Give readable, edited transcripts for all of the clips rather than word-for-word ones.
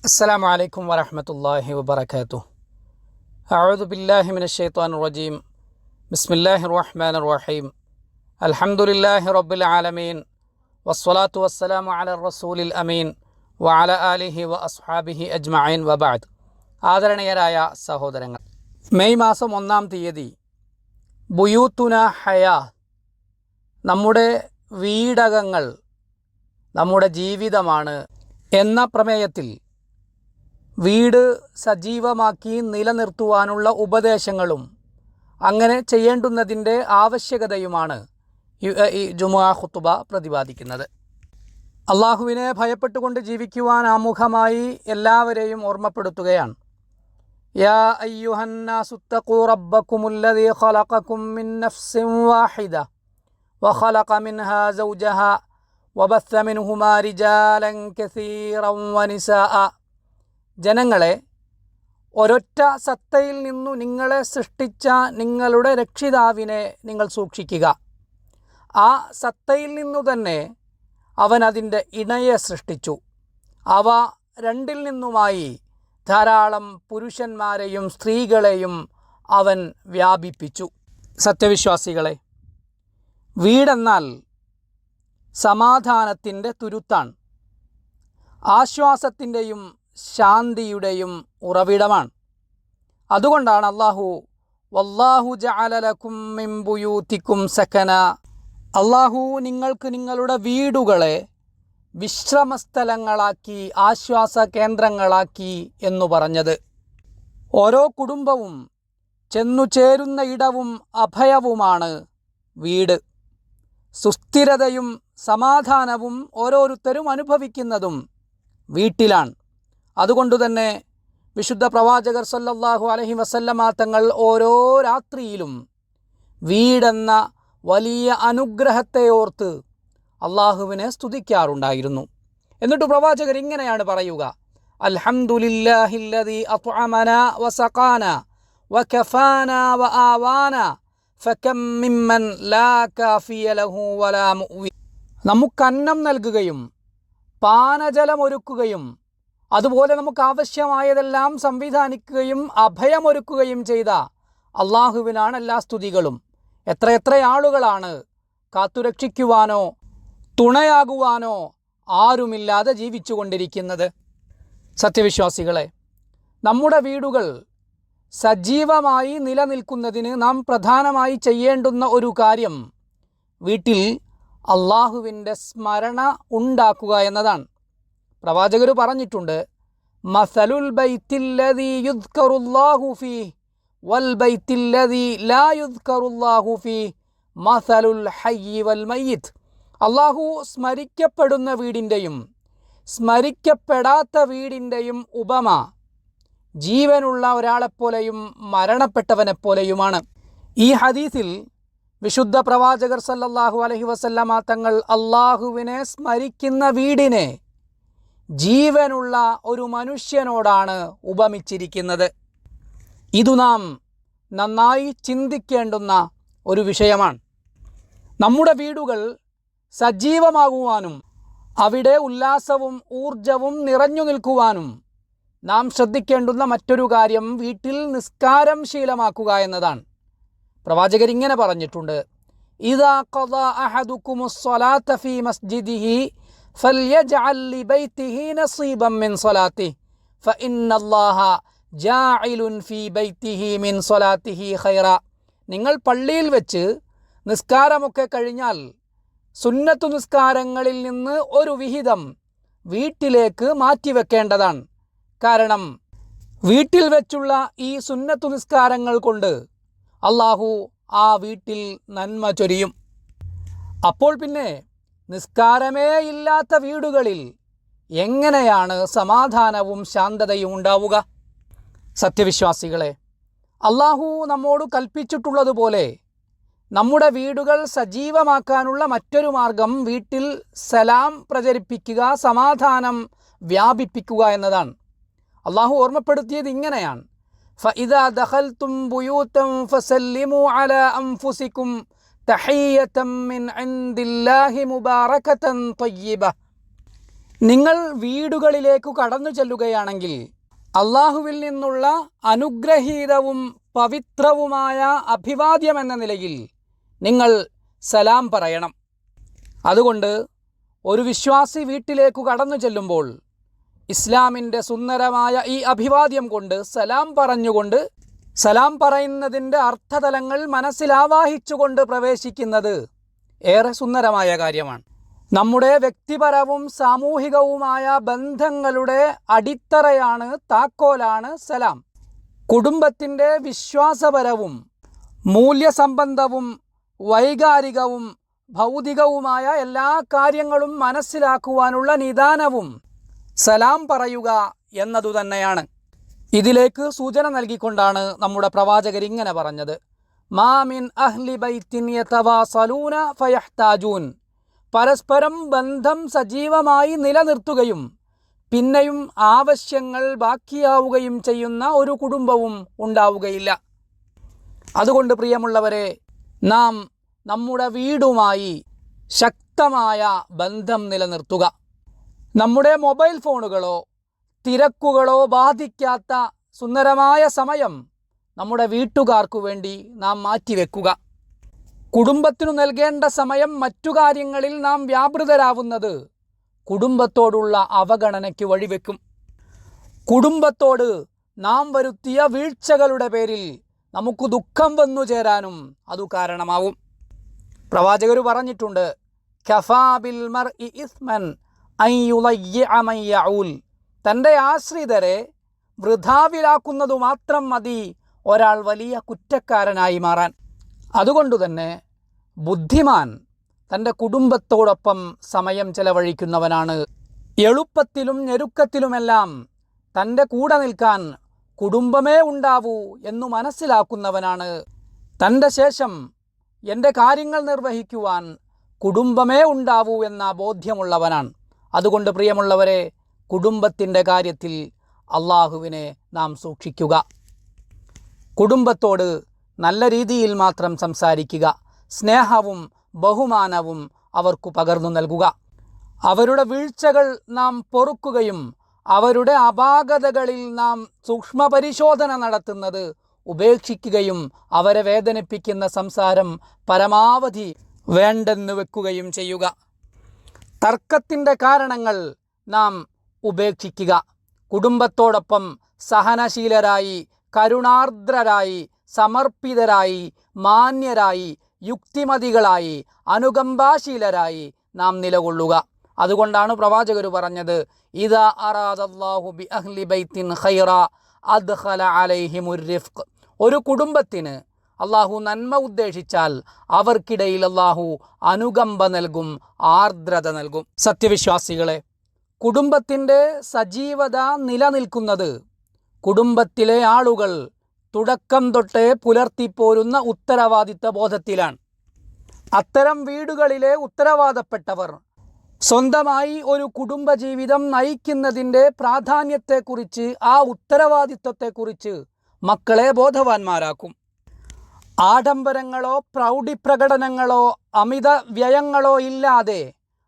السلام عليكم ورحمة الله وبركاته. أعوذ بالله من الشيطان الرجيم. بسم الله الرحمن الرحيم. الحمد لله رب العالمين والصلاة والسلام على الرسول الأمين وعلى آله وأصحابه أجمعين وبعد. ആദരണീയരായ സഹോദരങ്ങൾ, മെയ് മാസം 1-ാം തീയതി ബുയൂത്തുന ഹയാ, നമ്മുടെ വീടകങ്ങൾ നമ്മുടെ ജീവിതമാണ് എന്ന പ്രമേയത്തിൽ വീട് സജീവമാക്കി നിലനിർത്തുവാനുള്ള ഉപദേശങ്ങളും അങ്ങനെ ചെയ്യേണ്ടുന്നതിൻ്റെ ആവശ്യകതയുമാണ് ഈ ജുമുഅ ഖുതുബ പ്രതിപാദിക്കുന്നത്. അള്ളാഹുവിനെ ഭയപ്പെട്ടുകൊണ്ട് ജീവിക്കുവാൻ ആമുഖമായി എല്ലാവരെയും ഓർമ്മപ്പെടുത്തുകയാണ്. യാ അയ്യുഹന്നാസു തഖൂ റബ്ബക്കുമുല്ലദീ ഖലഖകും മിൻ നഫ്സിൻ വാഹിദ വഖലഖ മിൻഹാ സൗജഹാ വബസ്സ മിൻഹുമാ റിജാലൻ കസീറൻ വനിസാഅ. ജനങ്ങളെ, ഒരൊറ്റ സത്തയിൽ നിന്നു നിങ്ങളെ സൃഷ്ടിച്ച നിങ്ങളുടെ രക്ഷിതാവിനെ നിങ്ങൾ സൂക്ഷിക്കുക. ആ സത്തയിൽ നിന്നു തന്നെ അവൻ അതിൻ്റെ ഇണയെ സൃഷ്ടിച്ചു. അവ രണ്ടിൽ നിന്നുമായി ധാരാളം പുരുഷന്മാരെയും സ്ത്രീകളെയും അവൻ വ്യാപിപ്പിച്ചു. സത്യവിശ്വാസികളെ, വീടെന്നാൽ സമാധാനത്തിൻ്റെ തുരുത്താണ്, ആശ്വാസത്തിൻ്റെയും ശാന്തിയുടെയും ഉറവിടമാണ്. അതുകൊണ്ടാണ് വല്ലാഹു ജഅല ലക്കും മിൻ ബുയൂതികും സകന, അള്ളാഹു നിങ്ങൾക്ക് നിങ്ങളുടെ വീടുകളെ വിശ്രമസ്ഥലങ്ങളാക്കി ആശ്വാസ കേന്ദ്രങ്ങളാക്കി എന്നു പറഞ്ഞത്. ഓരോ കുടുംബവും ചെന്നുചേരുന്ന ഇടവും അഭയവുമാണ് വീട്. സുസ്ഥിരതയും സമാധാനവും ഓരോരുത്തരും അനുഭവിക്കുന്നതും വീട്ടിലാണ്. അതുകൊണ്ടുതന്നെ വിശുദ്ധ പ്രവാചകർ സല്ലല്ലാഹു അലൈഹി വസല്ലമ തങ്ങൾ ഓരോ രാത്രിയിലും വീടെന്ന വലിയ അനുഗ്രഹത്തെ ഓർത്ത് അള്ളാഹുവിനെ സ്തുതിക്കാറുണ്ടായിരുന്നു. എന്നിട്ട് പ്രവാചകർ ഇങ്ങനെയാണ് പറയുക: അൽഹംദുലില്ലാഹില്ലദീ അത്അമനാ വസഖാനാ വകഫാനാ വആവാനാ ഫകം മിമ്മൻ ലാ കാഫിയ ലഹു വലാ മുഅ്വി. നമുക്ക് അന്നം നൽകുകയും പാനജലമൊരുക്കുകയും അതുപോലെ നമുക്ക് ആവശ്യമായതെല്ലാം സംവിധാനിക്കുകയും അഭയമൊരുക്കുകയും ചെയ്ത അള്ളാഹുവിനാണ് എല്ലാ സ്തുതികളും. എത്രയെത്ര ആളുകളാണ് കാത്തുരക്ഷിക്കുവാനോ തുണയാകുവാനോ ആരുമില്ലാതെ ജീവിച്ചു കൊണ്ടിരിക്കുന്നത്. സത്യവിശ്വാസികളെ, നമ്മുടെ വീടുകൾ സജീവമായി നിലനിൽക്കുന്നതിന് നാം പ്രധാനമായി ചെയ്യേണ്ടുന്ന ഒരു കാര്യം വീട്ടിൽ അള്ളാഹുവിൻ്റെ സ്മരണ ഉണ്ടാക്കുക എന്നതാണ്. പ്രവാചകർ പറഞ്ഞിട്ടുണ്ട്: മസലുൽ ബൈത്തില്ലദീ യുദ്കറുല്ലാഹു ഫീഹി വൽ ബൈത്തില്ലദീ ലാ യുദ്കറുല്ലാഹു ഫീഹി മസലുൽ ഹയ്യി വൽ മയ്യിത്ത്. അള്ളാഹു സ്മരിക്കപ്പെടുന്ന വീടിൻ്റെയും സ്മരിക്കപ്പെടാത്ത വീടിൻ്റെയും ഉപമ ജീവനുള്ള ഒരാളെപ്പോലെയും മരണപ്പെട്ടവനെപ്പോലെയുമാണ്. ഈ ഹദീസിൽ വിശുദ്ധ പ്രവാചകർ സല്ലല്ലാഹു അലൈഹി വസല്ലമ തങ്ങൾ അള്ളാഹുവിനെ സ്മരിക്കുന്ന വീടിനെ ജീവനുള്ള ഒരു മനുഷ്യനോടാണ് ഉപമിച്ചിരിക്കുന്നത്. ഇതു നാം നന്നായി ചിന്തിക്കേണ്ടുന്ന ഒരു വിഷയമാണ്. നമ്മുടെ വീടുകൾ സജീവമാകുവാനും അവിടെ ഉല്ലാസവും ഊർജവും നിറഞ്ഞു നിൽക്കുവാനും നാം ശ്രദ്ധിക്കേണ്ടുന്ന മറ്റൊരു കാര്യം വീട്ടിൽ നിസ്കാരം ശീലമാക്കുക എന്നതാണ്. പ്രവാചകർ ഇങ്ങനെ പറഞ്ഞിട്ടുണ്ട്: ഇദാ ഖദാ അഹദുകുമുസ് സ്വലാത ഫീ മസ്ജിദിഹി ഫൽയജ്അൽ ലിബൈതിഹി നസീബൻ മിൻ സ്വലാത്തിഹി ഫഇന്നല്ലാഹ ജാഇലുൻ ഫീ ബൈതിഹി മിൻ സ്വലാത്തിഹി ഖൈറ. നിങ്ങൾ പള്ളിയിൽ വെച്ച് നിസ്കാരമൊക്കെ കഴിഞ്ഞാൽ സുന്നത്തു നിസ്കാരങ്ങളിൽ നിന്ന് ഒരു വിഹിതം വീട്ടിലേക്ക് മാറ്റിവെക്കേണ്ടതാണ്. കാരണം വീട്ടിൽ വെച്ചുള്ള ഈ സുന്നത്തു നിസ്കാരങ്ങൾ കൊണ്ട് അള്ളാഹു ആ വീട്ടിൽ നന്മ ചൊരിയും. അപ്പോൾ പിന്നെ നിസ്കാരമേ ഇല്ലാത്ത വീടുകളിൽ എങ്ങനെയാണ് സമാധാനവും ശാന്തതയും ഉണ്ടാവുക? സത്യവിശ്വാസികളെ, അള്ളാഹു നമ്മോട് കൽപ്പിച്ചിട്ടുള്ളതുപോലെ നമ്മുടെ വീടുകൾ സജീവമാക്കാനുള്ള മറ്റൊരു മാർഗം വീട്ടിൽ സലാം പ്രചരിപ്പിക്കുക, സമാധാനം വ്യാപിപ്പിക്കുക എന്നതാണ്. അള്ളാഹു ഓർമ്മപ്പെടുത്തിയത് ഇങ്ങനെയാണ്: فإذا دخلتم بيوتا فسلموا على أنفسكم تحية من عند الله مباركة طيبة. നിങ്ങൾ വീടുകളിലേക്ക് കടന്നു ചെല്ലുകയാണെങ്കിൽ അള്ളാഹുവിൽ നിന്നുള്ള അനുഗ്രഹീതവും പവിത്രവുമായ അഭിവാദ്യമെന്ന നിലയിൽ നിങ്ങൾ സലാം പറയണം. അതുകൊണ്ട് ഒരു വിശ്വാസി വീട്ടിലേക്ക് കടന്നു ചെല്ലുമ്പോൾ ഇസ്ലാമിൻ്റെ സുന്ദരമായ ഈ അഭിവാദ്യം കൊണ്ട് സലാം പറയുന്നതിൻ്റെ അർത്ഥതലങ്ങൾ മനസ്സിലാവാഹിച്ചുകൊണ്ട് പ്രവേശിക്കുന്നത് ഏറെ സുന്ദരമായ കാര്യമാണ്. നമ്മുടെ വ്യക്തിപരവും സാമൂഹികവുമായ ബന്ധങ്ങളുടെ അടിത്തറയാണ്, താക്കോലാണ് സലാം. കുടുംബത്തിൻ്റെ വിശ്വാസപരവും മൂല്യസംബന്ധവും വൈകാരികവും ഭൗതികവുമായ എല്ലാ കാര്യങ്ങളും മനസ്സിലാക്കുവാനുള്ള നിദാനവും സലാം പറയുക എന്നതു തന്നെയാണ്. ഇതിലേക്ക് സൂചന നൽകിക്കൊണ്ടാണ് നമ്മുടെ പ്രവാചകർ ഇങ്ങനെ പറഞ്ഞത്: മാ മിൻ അഹ്ലി ബൈത്തിൻ യതവാസലൂന ഫയഹ്താജൂൻ. പരസ്പരം ബന്ധം സജീവമായി നിലനിർത്തുകയും പിന്നെയും ആവശ്യങ്ങൾ ബാക്കിയാവുകയും ചെയ്യുന്ന ഒരു കുടുംബവും ഉണ്ടാവുകയില്ല. അതുകൊണ്ട് പ്രിയമുള്ളവരെ, നാം നമ്മുടെ വീടുമായി ശക്തമായ ബന്ധം നിലനിർത്തുക. നമ്മുടെ മൊബൈൽ ഫോണുകളോ തിരക്കുകളോ ബാധിക്കാത്ത സുന്ദരമായ സമയം നമ്മുടെ വീട്ടുകാർക്കു വേണ്ടി നാം മാറ്റിവെക്കുക. കുടുംബത്തിനു നൽകേണ്ട സമയം മറ്റു കാര്യങ്ങളിൽ നാം വ്യാപൃതരാവുന്നത് കുടുംബത്തോടുള്ള അവഗണനയ്ക്ക് വഴിവെക്കും. കുടുംബത്തോട് നാം വരുത്തിയ വീഴ്ചകളുടെ പേരിൽ നമുക്ക് ദുഃഖം വന്നു ചേരാനും അതു കാരണമാവും. പ്രവാചകർ പറഞ്ഞിട്ടുണ്ട്: കഫാ ബിൽ മർഇ ഇസ്മൻ അൻ യുളയ്യിഅ മൻ യഊൽ. തൻ്റെ ആശ്രിതരെ വൃഥാവിലാക്കുന്നതു മാത്രം മതി ഒരാൾ വലിയ കുറ്റക്കാരനായി മാറാൻ. അതുകൊണ്ടുതന്നെ ബുദ്ധിമാൻ തൻ്റെ കുടുംബത്തോടൊപ്പം സമയം ചെലവഴിക്കുന്നവനാണ്. എളുപ്പത്തിലും ഞെരുക്കത്തിലുമെല്ലാം തൻ്റെ കൂടെ നിൽക്കാൻ കുടുംബമേ ഉണ്ടാവൂ എന്നു മനസ്സിലാക്കുന്നവനാണ്. തൻ്റെ ശേഷം എൻ്റെ കാര്യങ്ങൾ നിർവഹിക്കുവാൻ കുടുംബമേ ഉണ്ടാവൂ എന്ന ബോധ്യമുള്ളവനാണ്. അതുകൊണ്ട് പ്രിയമുള്ളവരെ, കുടുംബത്തിൻ്റെ കാര്യത്തിൽ അള്ളാഹുവിനെ നാം സൂക്ഷിക്കുക. കുടുംബത്തോട് നല്ല രീതിയിൽ മാത്രം സംസാരിക്കുക. സ്നേഹവും ബഹുമാനവും അവർക്കു പകർന്നു നൽകുക. അവരുടെ വീഴ്ചകൾ നാം പൊറുക്കുകയും അവരുടെ അപാകതകളിൽ നാം സൂക്ഷ്മപരിശോധന നടത്തുന്നത് ഉപേക്ഷിക്കുകയും അവരെ വേദനിപ്പിക്കുന്ന സംസാരം പരമാവധി വേണ്ടെന്ന് വെക്കുകയും ചെയ്യുക. തർക്കത്തിൻ്റെ കാരണങ്ങൾ നാം ഉപേക്ഷിക്കുക. കുടുംബത്തോടൊപ്പം സഹനശീലരായി, കരുണാർദ്രരായി, സമർപ്പിതരായി, മാന്യരായി, യുക്തിമതികളായി, അനുകമ്പാശീലരായി നാം നിലകൊള്ളുക. അതുകൊണ്ടാണ് പ്രവാചകർ പറഞ്ഞത്: ഇദാ അറാദല്ലാഹു ബി അഹ്ലി ബൈത്തിൻ ഖൈറ അദ്ഖല അലൈഹിമുർ റിഫ്ഖ്. ഒരു കുടുംബത്തിന് അള്ളാഹു നന്മ ഉദ്ദേശിച്ചാൽ അവർക്കിടയിൽ അള്ളാഹു അനുകമ്പ നൽകും, ആർദ്രത നൽകും. സത്യവിശ്വാസികളെ, കുടുംബത്തിൻ്റെ സജീവത നിലനിൽക്കുന്നത് കുടുംബത്തിലെ ആളുകൾ തുടക്കം തൊട്ടേ പുലർത്തിപ്പോരുന്ന ഉത്തരവാദിത്ത ബോധത്തിലാണ്. അത്തരം വീടുകളിലെ ഉത്തരവാദപ്പെട്ടവർ സ്വന്തമായി ഒരു കുടുംബജീവിതം നയിക്കുന്നതിൻ്റെ പ്രാധാന്യത്തെക്കുറിച്ച്, ആ ഉത്തരവാദിത്വത്തെക്കുറിച്ച് മക്കളെ ബോധവാന്മാരാക്കും. ആഡംബരങ്ങളോ പ്രൗഢിപ്രകടനങ്ങളോ അമിത വ്യയങ്ങളോ ഇല്ലാതെ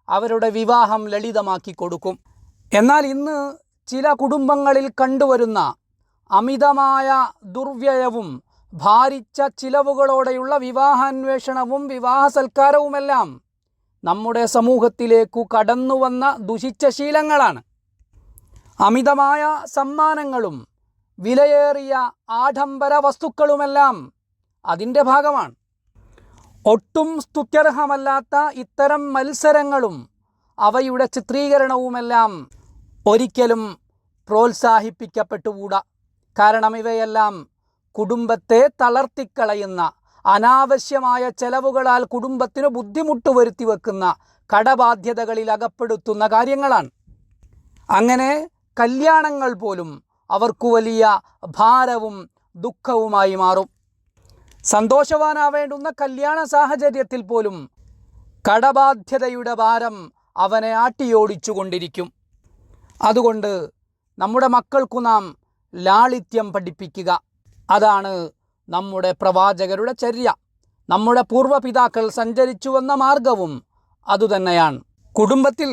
അവരുടെ വിവാഹം ലളിതമാക്കി കൊടുക്കും. എന്നാൽ ഇന്ന് ചില കുടുംബങ്ങളിൽ കണ്ടുവരുന്ന അമിതമായ ദുർവ്യയവും ഭാരിച്ച ചിലവുകളോടെയുള്ള വിവാഹാന്വേഷണവും വിവാഹ സൽക്കാരവുമെല്ലാം നമ്മുടെ സമൂഹത്തിലേക്കു കടന്നുവന്ന ദുഷിച്ച ശീലങ്ങളാണ്. അമിതമായ സമ്മാനങ്ങളും വിലയേറിയ ആഡംബര വസ്തുക്കളുമെല്ലാം അതിൻ്റെ ഭാഗമാണ്. ഒട്ടും സ്തുത്യർഹമല്ലാത്ത ഇത്തരം മത്സരങ്ങളും അവയുടെ ചിത്രീകരണവുമെല്ലാം ഒരിക്കലും പ്രോത്സാഹിപ്പിക്കപ്പെട്ടുകൂടാ. കാരണം ഇവയെല്ലാം കുടുംബത്തെ തളർത്തിക്കളയുന്ന, അനാവശ്യമായ ചെലവുകളാൽ കുടുംബത്തിന് ബുദ്ധിമുട്ട് വരുത്തി വെക്കുന്ന, കടബാധ്യതകളിൽ അകപ്പെടുത്തുന്ന കാര്യങ്ങളാണ്. അങ്ങനെ കല്യാണങ്ങൾ പോലും അവർക്കു വലിയ ഭാരവും ദുഃഖവുമായി മാറും. സന്തോഷവാനാവേണ്ടുന്ന കല്യാണ സാഹചര്യത്തിൽ പോലും കടബാധ്യതയുടെ ഭാരം അവനെ ആട്ടിയോടിച്ചു കൊണ്ടിരിക്കും. അതുകൊണ്ട് നമ്മുടെ മക്കൾക്കു നാം ലാളിത്യം പഠിപ്പിക്കുക. അതാണ് നമ്മുടെ പ്രവാചകരുടെ ചര്യ. നമ്മുടെ പൂർവ്വപിതാക്കൾ സഞ്ചരിച്ചു വന്ന മാർഗവും അതുതന്നെയാണ്. കുടുംബത്തിൽ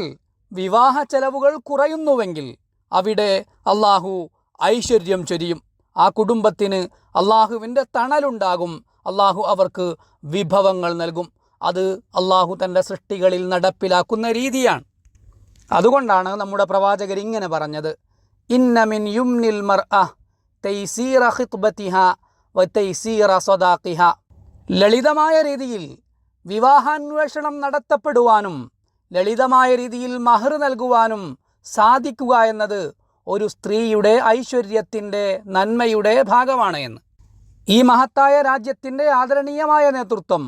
വിവാഹ ചെലവുകൾ കുറയുന്നുവെങ്കിൽ അവിടെ അള്ളാഹു ഐശ്വര്യം ചൊരിയും. ആ കുടുംബത്തിന് അള്ളാഹുവിൻ്റെ തണലുണ്ടാകും. അള്ളാഹു അവർക്ക് വിഭവങ്ങൾ നൽകും. അത് അള്ളാഹു തൻ്റെ സൃഷ്ടികളിൽ നടപ്പിലാക്കുന്ന രീതിയാണ്. അതുകൊണ്ടാണ് നമ്മുടെ പ്രവാചകർ ഇങ്ങനെ പറഞ്ഞത്, ഇന്ന മിൻ യുംനിൽ മർഅ തൈസീറ ഖിത്ബതിഹ വ തൈസീറ സദാഖിഹ. ലളിതമായ രീതിയിൽ വിവാഹാന്വേഷണം നടത്തപ്പെടുവാനും ലളിതമായ രീതിയിൽ മഹർ നൽകുവാനും സാധിക്കുക എന്നത് ഒരു സ്ത്രീയുടെ ഐശ്വര്യത്തിൻ്റെ നന്മയുടെ ഭാഗമാണ് എന്ന്. ഈ മഹത്തായ രാജ്യത്തിൻ്റെ ആദരണീയമായ നേതൃത്വം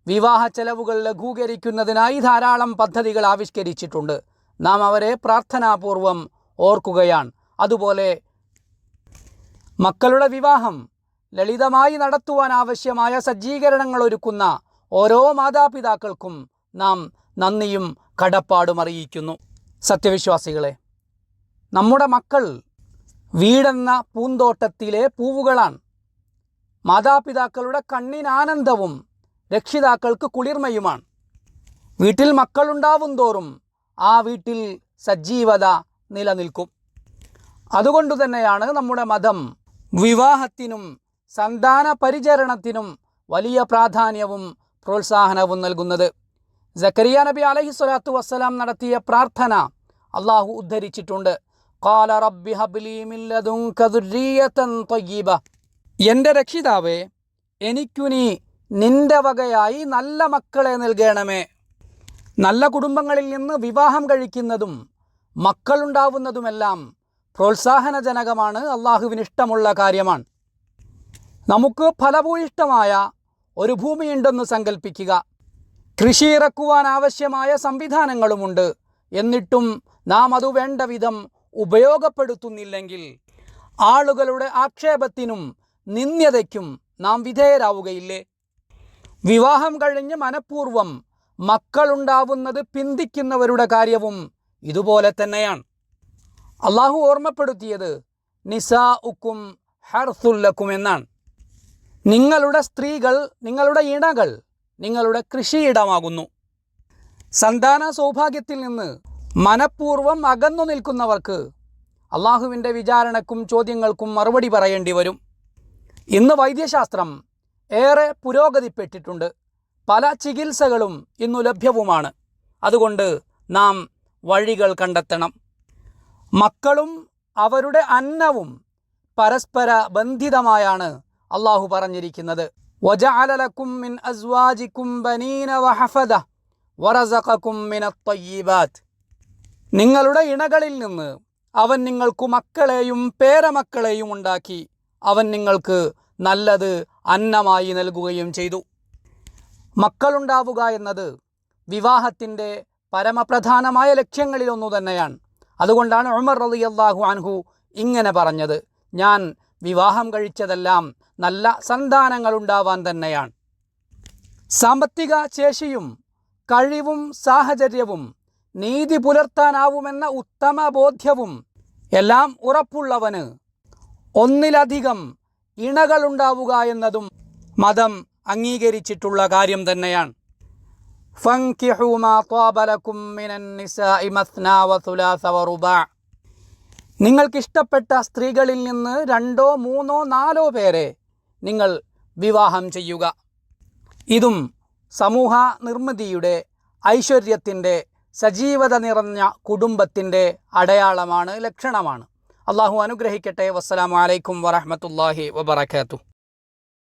വിവാഹ ചെലവുകൾ ലഘൂകരിക്കുന്നതിനായി ധാരാളം പദ്ധതികൾ ആവിഷ്കരിച്ചിട്ടുണ്ട്. നാം അവരെ പ്രാർത്ഥനാപൂർവം ഓർക്കുകയാണ്. അതുപോലെ മക്കളുടെ വിവാഹം ലളിതമായി നടത്തുവാൻ ആവശ്യമായ സജ്ജീകരണങ്ങൾ ഒരുക്കുന്ന ഓരോ മാതാപിതാക്കൾക്കും നാം നന്ദിയും കടപ്പാടും അറിയിക്കുന്നു. സത്യവിശ്വാസികളെ, നമ്മുടെ മക്കൾ വീടെന്ന പൂന്തോട്ടത്തിലെ പൂവുകളാണ്. മാതാപിതാക്കളുടെ കണ്ണിനാനന്ദവും രക്ഷിതാക്കൾക്ക് കുളിർമയുമാണ്. വീട്ടിൽ മക്കളുണ്ടാവും തോറും ആ വീട്ടിൽ സജീവത നിലനിൽക്കും. അതുകൊണ്ട് തന്നെയാണ് നമ്മുടെ മതം വിവാഹത്തിനും സന്താന പരിചരണത്തിനും വലിയ പ്രാധാന്യവും പ്രോത്സാഹനവും നൽകുന്നത്. സക്കരിയ നബി അലൈഹി സ്വലാത്തു വസ്സലാം നടത്തിയ പ്രാർത്ഥന അള്ളാഹു ഉദ്ധരിച്ചിട്ടുണ്ട്. ഖാല റബ്ബി ഹബ്ലി മിൻ ലദുൻക ദുർരിയതൻ ത്വയ്യിബ. എൻ്റെ രക്ഷിതാവേ, എനിക്കു നീ നിൻ്റെ വകയായി നല്ല മക്കളെ നൽകണമേ. നല്ല കുടുംബങ്ങളിൽ നിന്ന് വിവാഹം കഴിക്കുന്നതും മക്കളുണ്ടാവുന്നതുമെല്ലാം പ്രോത്സാഹനജനകമാണ്, അള്ളാഹുവിന് ഇഷ്ടമുള്ള കാര്യമാണ്. നമുക്ക് ഫലഭൂയിഷ്ടമായ ഒരു ഭൂമിയുണ്ടെന്ന് സങ്കല്പിക്കുക. കൃഷി ഇറക്കുവാൻ ആവശ്യമായ സംവിധാനങ്ങളുമുണ്ട്. എന്നിട്ടും നാം അത് വേണ്ട വിധം ഉപയോഗപ്പെടുത്തുന്നില്ലെങ്കിൽ ആളുകളുടെ ആക്ഷേപത്തിനും നിന്ദ്യതയ്ക്കും നാം വിധേയരാവുകയില്ലേ? വിവാഹം കഴിഞ്ഞ് മനഃപൂർവ്വം മക്കളുണ്ടാവുന്നത് പിന്തിക്കുന്നവരുടെ കാര്യവും ഇതുപോലെ തന്നെയാണ്. അള്ളാഹു ഓർമ്മപ്പെടുത്തിയത് നിസാഉക്കും ഹർസുൽ ലക്കും എന്നാണ്. നിങ്ങളുടെ സ്ത്രീകൾ, നിങ്ങളുടെ ഇണകൾ നിങ്ങളുടെ കൃഷിയിടമാകുന്നു. സന്താന സൗഭാഗ്യത്തിൽ നിന്ന് മനഃപൂർവ്വം അകന്നു നിൽക്കുന്നവർക്ക് അള്ളാഹുവിൻ്റെ വിചാരണക്കും ചോദ്യങ്ങൾക്കും മറുപടി പറയേണ്ടി വരും. ഇന്ന് വൈദ്യശാസ്ത്രം ഏറെ പുരോഗതിപ്പെട്ടിട്ടുണ്ട്. പല ചികിത്സകളും ഇന്നു ലഭ്യവുമാണ്. അതുകൊണ്ട് നാം വഴികൾ കണ്ടെത്തണം. മക്കളും അവരുടെ അന്നവും പരസ്പര ബന്ധിതമായാണ് അള്ളാഹു പറഞ്ഞിരിക്കുന്നത്. വജഅല ലക്കും മിൻ അസ്വാജിക്കും ബനീന വഹഫദ വറസഖക്കും മിനത് ത്വയ്യിബാത്ത്. നിങ്ങളുടെ ഇണകളിൽ നിന്ന് അവൻ നിങ്ങൾക്ക് മക്കളെയും പേരമക്കളെയും ഉണ്ടാക്കി അവൻ നിങ്ങൾക്ക് നല്ലത് അന്നമായി നൽകുകയും ചെയ്തു. മക്കളുണ്ടാവുക എന്നത് വിവാഹത്തിൻ്റെ പരമപ്രധാനമായ ലക്ഷ്യങ്ങളിലൊന്നു തന്നെയാണ്. അതുകൊണ്ടാണ് ഉമർ റളിയല്ലാഹു അൻഹു ഇങ്ങനെ പറഞ്ഞത്, ഞാൻ വിവാഹം കഴിച്ചതെല്ലാം നല്ല സന്താനങ്ങളുണ്ടാവാൻ തന്നെയാണ്. സാമ്പത്തിക ശേഷിയും കഴിവും സാഹചര്യവും നീതി പുലർത്താനാവുമെന്ന ഉത്തമ ബോധ്യവും എല്ലാം ഉറപ്പുള്ളവന് ഒന്നിലധികം ഇണകളുണ്ടാവുക എന്നതും മതം അംഗീകരിച്ചിട്ടുള്ള കാര്യം തന്നെയാണ്. ഫൻകിഹു മാ ത്വാബ ലക്കും മിനൻ നിസാഇ മസ്നാ വസുലാസ വറുബാ. നിങ്ങൾക്കിഷ്ടപ്പെട്ട സ്ത്രീകളിൽ നിന്ന് 2, 3, 4 പേരെ നിങ്ങൾ വിവാഹം ചെയ്യുക. ഇതും സമൂഹ നിർമ്മിതിയുടെ, ഐശ്വര്യത്തിൻ്റെ, സജീവത നിറഞ്ഞ കുടുംബത്തിൻ്റെ അടയാളമാണ്, ലക്ഷണമാണ്. അള്ളാഹു അനുഗ്രഹിക്കട്ടെ. വസ്സലാമു അലൈക്കും വറഹ്മത്തുള്ളാഹി വബറകാതുഹു.